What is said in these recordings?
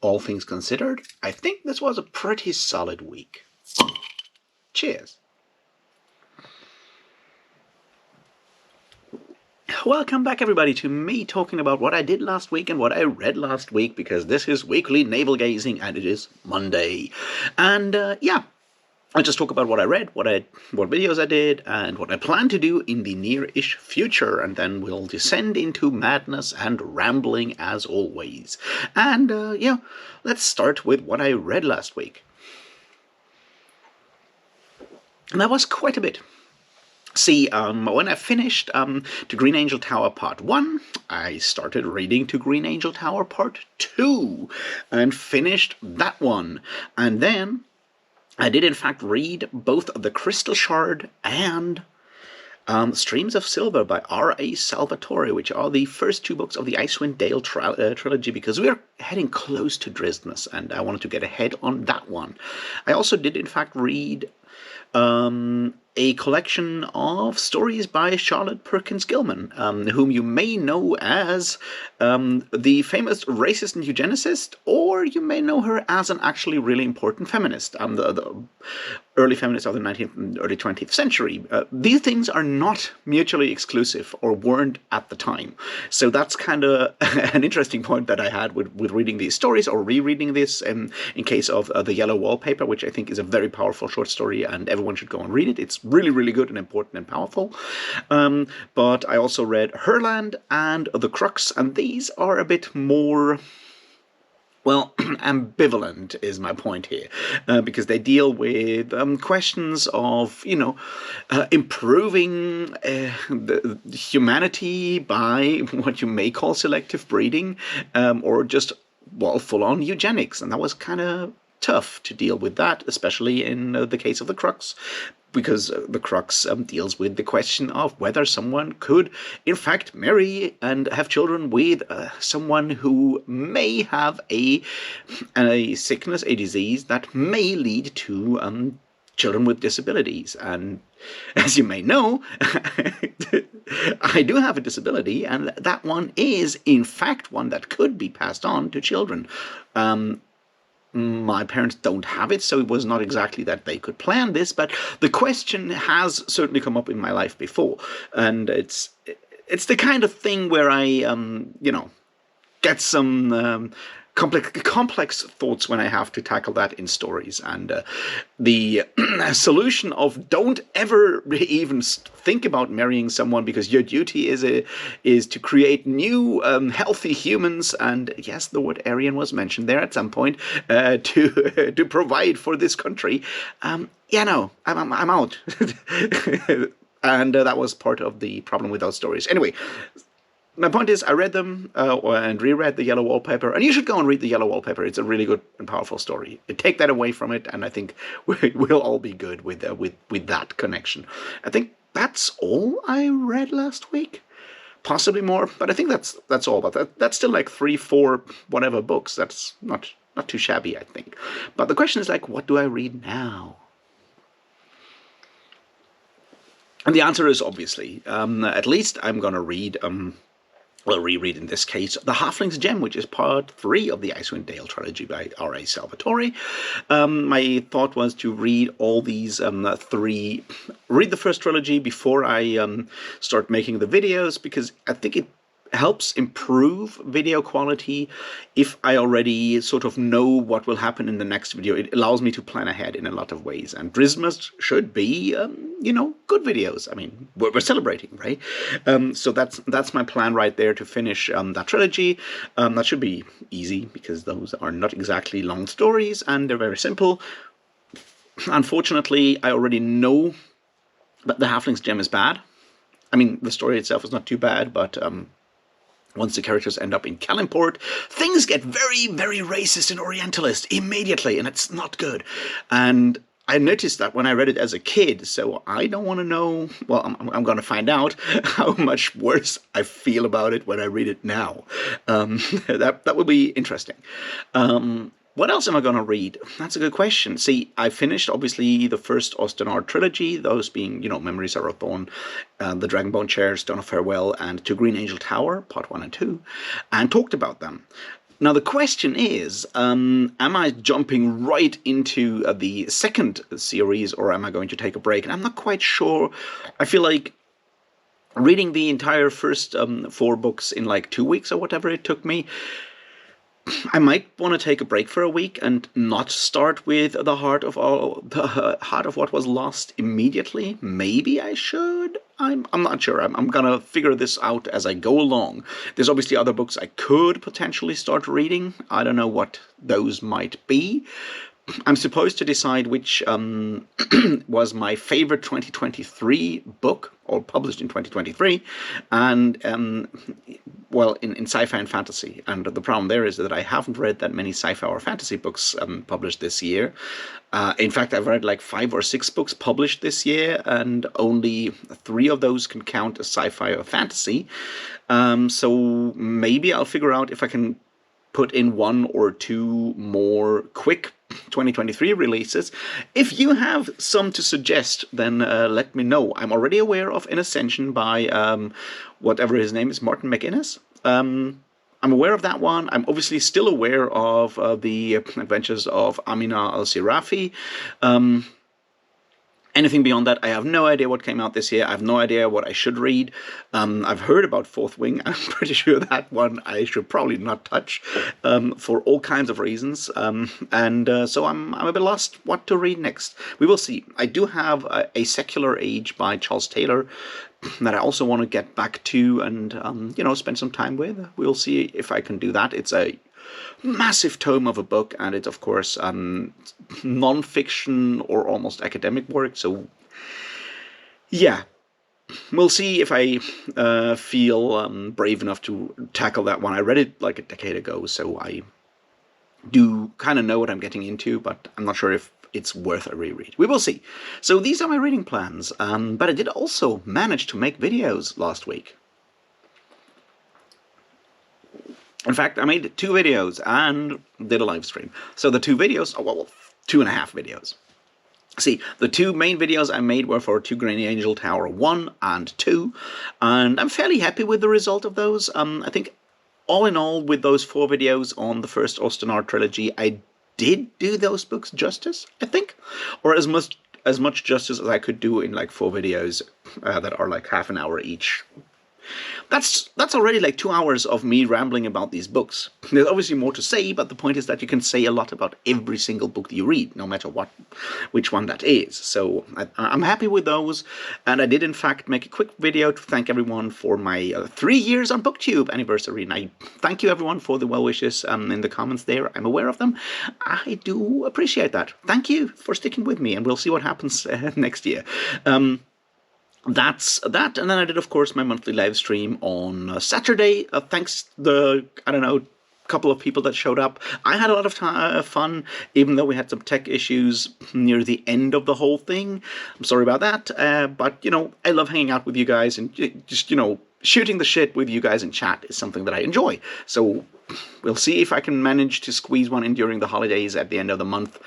all things considered, I think this was a pretty solid week. Cheers. Welcome back, everybody, to me talking about what I did last week and what I read last week, because this is weekly navel-gazing and it is Monday. And yeah, I'll just talk about what I read, what videos I did, and what I plan to do in the near-ish future, and then we'll descend into madness and rambling as always. And yeah, let's start with what I read last week. And that was quite a bit. See, when I finished To Green Angel Tower Part 1, I started reading To Green Angel Tower Part 2 and finished that one. And then I did in fact read both The Crystal Shard and Streams of Silver by R.A. Salvatore, which are the first two books of the Icewind Dale trilogy, because we are heading close to Drismas, and I wanted to get ahead on that one. I also did in fact read a collection of stories by Charlotte Perkins Gilman, whom you may know as the famous racist and eugenicist, or you may know her as an actually really important feminist, the early feminist of the 19th and early 20th century. These things are not mutually exclusive, or weren't at the time. So that's kind of an interesting point that I had with reading these stories, or rereading this in case of The Yellow Wallpaper, which I think is a very powerful short story, and everyone should go and read it. It's really, really good and important and powerful. But I also read Herland and The Crux, and these are a bit more, well, ambivalent is my point here, because they deal with questions of, improving the humanity by what you may call selective breeding, or just, well, full-on eugenics. And that was kind of tough to deal with that, especially in the case of The Crux, because The Crux deals with the question of whether someone could, in fact, marry and have children with someone who may have a sickness, a disease that may lead to children with disabilities. And as you may know, I do have a disability, and that one is, in fact, one that could be passed on to children. My parents don't have it, so it was not exactly that they could plan this, but the question has certainly come up in my life before, and it's the kind of thing where I, get some complex thoughts when I have to tackle that in stories. And the solution of don't ever even think about marrying someone, because your duty is to create new healthy humans, and yes, the word Aryan was mentioned there at some point, to provide for this country. I'm out. And that was part of the problem with those stories. Anyway, my point is, I read them and reread The Yellow Wallpaper, and you should go and read The Yellow Wallpaper. It's a really good and powerful story. Take that away from it, and I think we'll all be good with that connection. I think that's all I read last week. Possibly more, but I think that's all. But that's still like 3-4 whatever books. That's not too shabby, I think. But the question is, like, what do I read now? And the answer is obviously, at least I'm going to read, reread in this case, The Halfling's Gem, which is part 3 of the Icewind Dale trilogy by R.A. Salvatore. My thought was to read all these read the first trilogy before I start making the videos, because I think it helps improve video quality if I already sort of know what will happen in the next video. It allows me to plan ahead in a lot of ways, and Drismas should be, good videos. I mean, we're celebrating, right? So that's my plan right there, to finish that trilogy. That should be easy, because those are not exactly long stories, and they're very simple. Unfortunately, I already know that The Halfling's Gem is bad. I mean, the story itself is not too bad, but once the characters end up in Kalimport, things get very, very racist and Orientalist immediately, and it's not good. And I noticed that when I read it as a kid, so I don't want to know, well, I'm going to find out how much worse I feel about it when I read it now. That will be interesting. What else am I going to read? That's a good question. See, I finished, obviously, the first Ostenard trilogy, those being, Memories of Rothorn, The Dragonbone Chair, Stone of Farewell, and To Green Angel Tower, Part 1 and 2, and talked about them. Now the question is, am I jumping right into the second series, or am I going to take a break? And I'm not quite sure. I feel like reading the entire first 4 books in like 2 weeks or whatever it took me, I might want to take a break for a week and not start with the heart of what was lost immediately. Maybe I should. I'm not sure. I'm gonna figure this out as I go along. There's obviously other books I could potentially start reading. I don't know what those might be. I'm supposed to decide which was my favorite 2023 book, or published in 2023, and well, in sci-fi and fantasy. And the problem there is that I haven't read that many sci-fi or fantasy books published this year. In fact, I've read like 5 or 6 books published this year, and only 3 of those can count as sci-fi or fantasy. So maybe I'll figure out if I can put in 1 or 2 more quick 2023 releases. If you have some to suggest, then let me know. I'm already aware of In Ascension by whatever his name is, Martin McInnes. I'm aware of that one. I'm obviously still aware of the adventures of Amina al-Sirafi. Anything beyond that, I have no idea what came out this year. I have no idea what I should read. I've heard about Fourth Wing. I'm pretty sure that one I should probably not touch for all kinds of reasons. So I'm a bit lost what to read next. We will see. I do have A Secular Age by Charles Taylor that I also want to get back to and, spend some time with. We'll see if I can do that. It's a massive tome of a book, and it's of course non-fiction or almost academic work, so yeah, we'll see if I feel brave enough to tackle that one. I read it like a decade ago, so I do kind of know what I'm getting into, but I'm not sure if it's worth a reread. We will see. So these are my reading plans, but I did also manage to make videos last week. In fact, I made 2 videos and did a live stream. So the 2 videos, 2.5 videos. See, the 2 main videos I made were for 2 Green Angel Tower 1 and 2, and I'm fairly happy with the result of those. I think all in all, with those 4 videos on the first Ostenar trilogy, I did do those books justice, I think, or as much justice as I could do in like 4 videos that are like half an hour each. That's already like 2 hours of me rambling about these books. There's obviously more to say, but the point is that you can say a lot about every single book that you read, no matter which one that is. So I'm happy with those, and I did in fact make a quick video to thank everyone for my 3 years on BookTube anniversary, and I thank you everyone for the well wishes in the comments there. I'm aware of them. I do appreciate that. Thank you for sticking with me, and we'll see what happens next year. That's that, and then I did, of course, my monthly live stream on Saturday. Thanks to the, couple of people that showed up. I had a lot of fun, even though we had some tech issues near the end of the whole thing. I'm sorry about that, but, I love hanging out with you guys, and just, shooting the shit with you guys in chat is something that I enjoy. So we'll see if I can manage to squeeze one in during the holidays at the end of the month.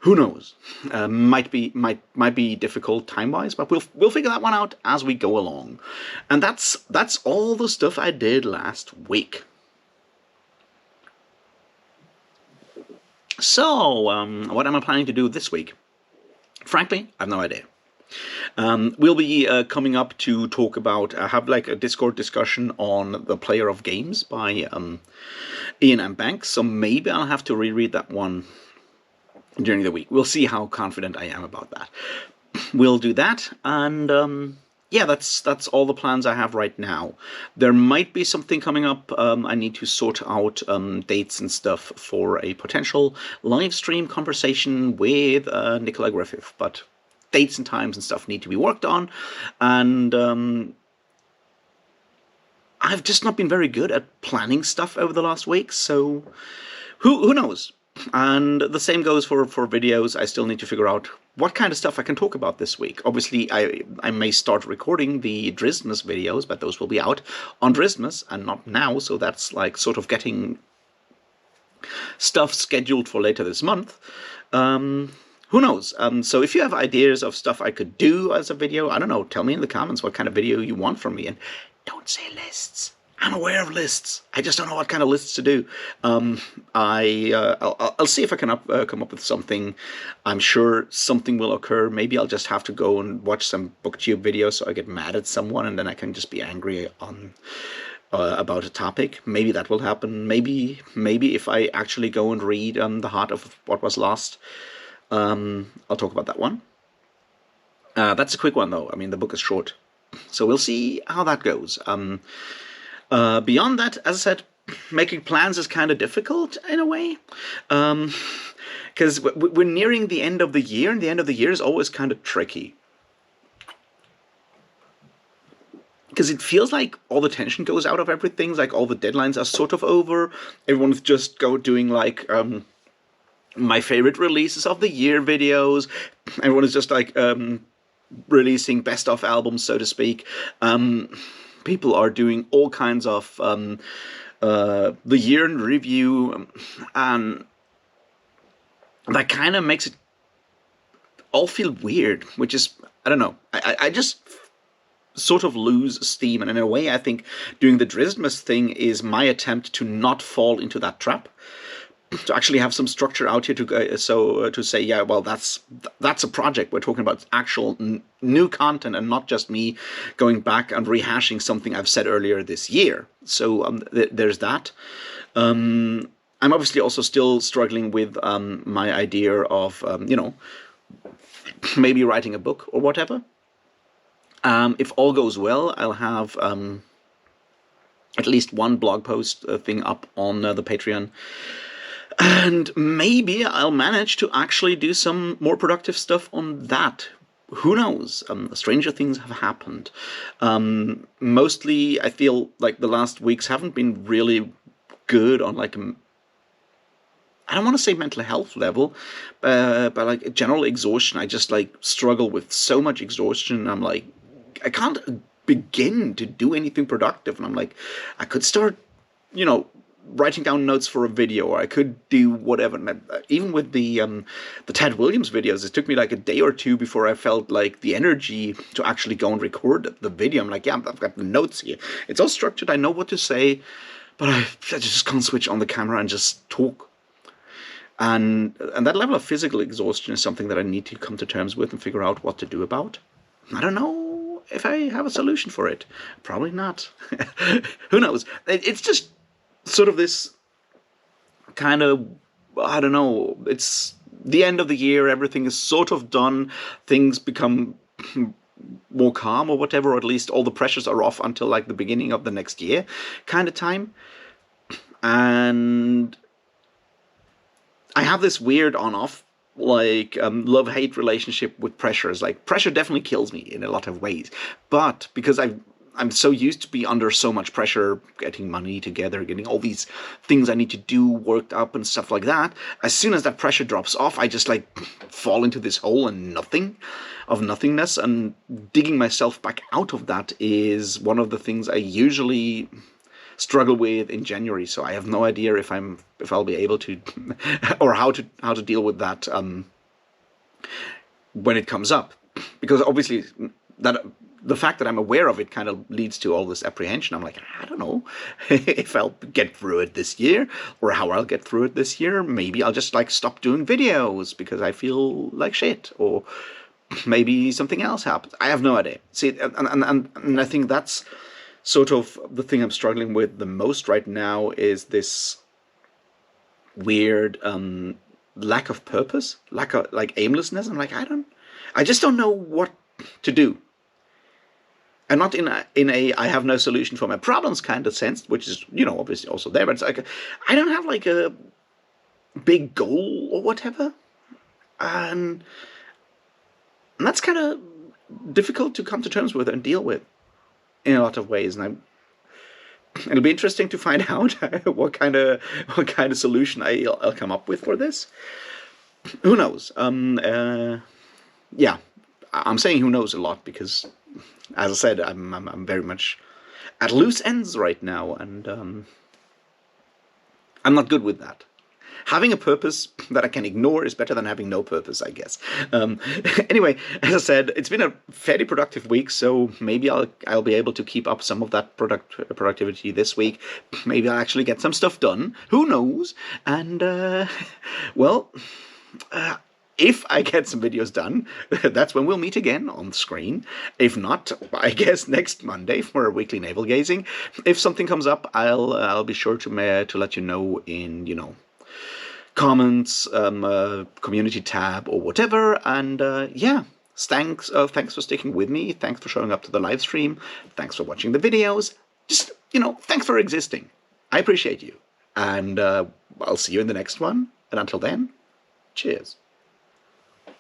Who knows? Might be difficult time-wise, but we'll figure that one out as we go along. And that's all the stuff I did last week. So, what am I planning to do this week? Frankly, I have no idea. We'll be coming up to talk about, have like a Discord discussion on The Player of Games by Ian M. Banks, so maybe I'll have to reread that one during the week. We'll see how confident I am about that. We'll do that, and yeah, that's all the plans I have right now. There might be something coming up. I need to sort out dates and stuff for a potential live stream conversation with Nicola Griffith, but dates and times and stuff need to be worked on, and I've just not been very good at planning stuff over the last week, so who knows? And the same goes for videos. I still need to figure out what kind of stuff I can talk about this week. Obviously, I may start recording the Drismas videos, but those will be out on Drismas and not now, so that's like sort of getting stuff scheduled for later this month. Who knows? So if you have ideas of stuff I could do as a video, I don't know, tell me in the comments what kind of video you want from me, and don't say lists. I'm aware of lists. I just don't know what kind of lists to do. I'll see if I can come up with something. I'm sure something will occur. Maybe I'll just have to go and watch some booktube videos so I get mad at someone, and then I can just be angry on about a topic. Maybe that will happen. Maybe if I actually go and read The Heart of What Was Lost, I'll talk about that one. That's a quick one though. I mean, the book is short, so we'll see how that goes. Beyond that, as I said, making plans is kind of difficult in a way, because we're nearing the end of the year, and the end of the year is always kind of tricky. Because it feels like all the tension goes out of everything, like all the deadlines are sort of over. Everyone's just doing like my favorite releases of the year videos. Everyone is just like releasing best of albums, so to speak. People are doing all kinds of the year in review, and that kind of makes it all feel weird, which is, I don't know, I just sort of lose steam, and in a way I think doing the Drizzt thing is my attempt to not fall into that trap, to actually have some structure out here to say, yeah, well, that's a project. We're talking about actual new content and not just me going back and rehashing something I've said earlier this year. So there's that. I'm obviously also still struggling with my idea of, maybe writing a book or whatever. If all goes well, I'll have at least one blog post thing up on the Patreon. And maybe I'll manage to actually do some more productive stuff on that. Who knows? Stranger things have happened. Mostly, I feel like the last weeks haven't been really good on like I don't want to say mental health level, but like general exhaustion. I just like struggle with so much exhaustion. I'm like, I can't begin to do anything productive. And I'm like, I could start, writing down notes for a video, or I could do whatever. And even with the Ted Williams videos, it took me like a day or two before I felt like the energy to actually go and record the video. I'm like, yeah, I've got the notes here. It's all structured. I know what to say, but I just can't switch on the camera and just talk. And that level of physical exhaustion is something that I need to come to terms with and figure out what to do about. I don't know if I have a solution for it. Probably not. Who knows? It's just sort of this kind of, I don't know, it's the end of the year, everything is sort of done, things become more calm or whatever, or at least all the pressures are off until like the beginning of the next year kind of time. And I have this weird on-off, like, love-hate relationship with pressures. Like, pressure definitely kills me in a lot of ways. But because I'm so used to be under so much pressure, getting money together, getting all these things I need to do worked up and stuff like that, as soon as that pressure drops off, I just, like, fall into this hole and nothingness, and digging myself back out of that is one of the things I usually struggle with in January. So I have no idea if I'll be able to, or how to deal with that when it comes up, because obviously that the fact that I'm aware of it kind of leads to all this apprehension. I'm like, I don't know if I'll get through it this year or how I'll get through it this year. Maybe I'll just like stop doing videos because I feel like shit, or maybe something else happens. I have no idea. See, and I think that's sort of the thing I'm struggling with the most right now, is this weird lack of purpose, lack of like aimlessness. I'm like, I just don't know what to do. And not in a I have no solution for my problems kind of sense, which is, obviously also there, but it's like I don't have like a big goal or whatever. And that's kind of difficult to come to terms with and deal with in a lot of ways. And it'll be interesting to find out what kind of solution I'll come up with for this. Who knows? Yeah, I'm saying who knows a lot because, as I said, I'm very much at loose ends right now, and I'm not good with that. Having a purpose that I can ignore is better than having no purpose, I guess. Anyway, as I said, it's been a fairly productive week, so maybe I'll be able to keep up some of that productivity this week. Maybe I'll actually get some stuff done. Who knows? And well. If I get some videos done, that's when we'll meet again on screen. If not, I guess next Monday for a weekly navel gazing. If something comes up, I'll be sure to let you know in comments, community tab or whatever. And yeah, thanks for sticking with me. Thanks for showing up to the live stream. Thanks for watching the videos. Just thanks for existing. I appreciate you. And I'll see you in the next one. And until then, cheers.